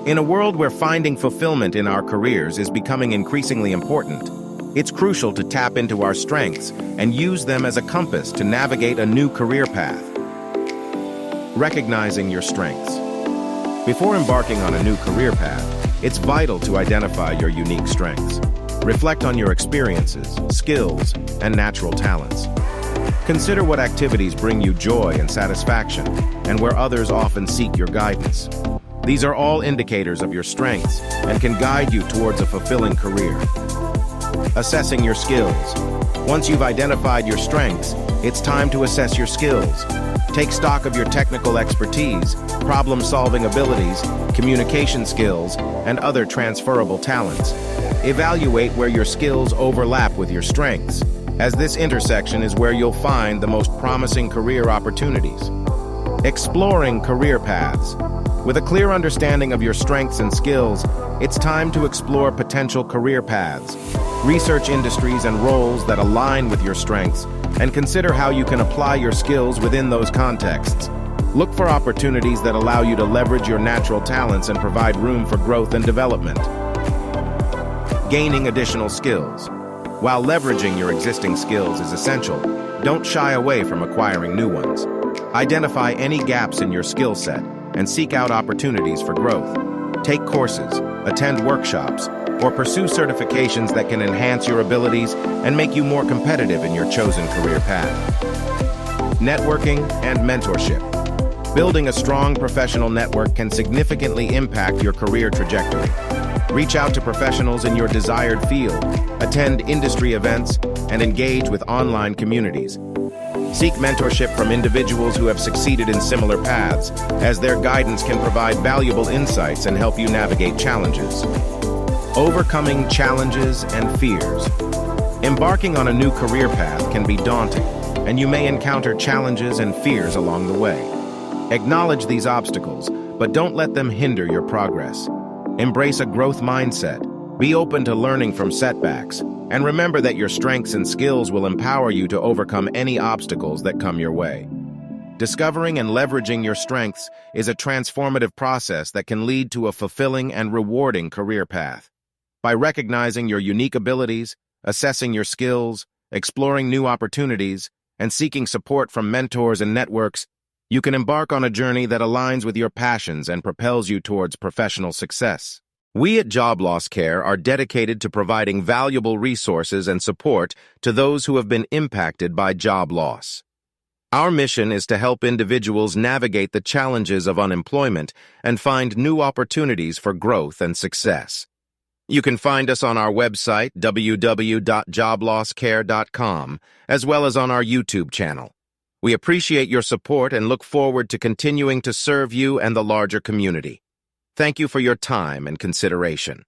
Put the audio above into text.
In a world where finding fulfillment in our careers is becoming increasingly important, it's crucial to tap into our strengths and use them as a compass to navigate a new career path. Recognizing your strengths. Before embarking on a new career path, it's vital to identify your unique strengths. Reflect on your experiences, skills, and natural talents. Consider what activities bring you joy and satisfaction, and where others often seek your guidance. These are all indicators of your strengths and can guide you towards a fulfilling career. Assessing your skills. Once you've identified your strengths, it's time to assess your skills. Take stock of your technical expertise, problem-solving abilities, communication skills, and other transferable talents. Evaluate where your skills overlap with your strengths, as this intersection is where you'll find the most promising career opportunities. Exploring career paths. With a clear understanding of your strengths and skills, it's time to explore potential career paths. Research industries and roles that align with your strengths, and consider how you can apply your skills within those contexts. Look for opportunities that allow you to leverage your natural talents and provide room for growth and development. Gaining additional skills. While leveraging your existing skills is essential, don't shy away from acquiring new ones. Identify any gaps in your skill set and seek out opportunities for growth. Take courses, attend workshops, or pursue certifications that can enhance your abilities and make you more competitive in your chosen career path. Networking and mentorship. Building a strong professional network can significantly impact your career trajectory. Reach out to professionals in your desired field, attend industry events, and engage with online communities. Seek mentorship from individuals who have succeeded in similar paths, as their guidance can provide valuable insights and help you navigate challenges. Overcoming challenges and fears. Embarking on a new career path can be daunting, and you may encounter challenges and fears along the way. Acknowledge these obstacles, but don't let them hinder your progress. Embrace a growth mindset. Be open to learning from setbacks, and remember that your strengths and skills will empower you to overcome any obstacles that come your way. Discovering and leveraging your strengths is a transformative process that can lead to a fulfilling and rewarding career path. By recognizing your unique abilities, assessing your skills, exploring new opportunities, and seeking support from mentors and networks, you can embark on a journey that aligns with your passions and propels you towards professional success. We at Joblosscare are dedicated to providing valuable resources and support to those who have been impacted by job loss. Our mission is to help individuals navigate the challenges of unemployment and find new opportunities for growth and success. You can find us on our website, www.joblosscare.com, as well as on our YouTube channel. We appreciate your support and look forward to continuing to serve you and the larger community. Thank you for your time and consideration.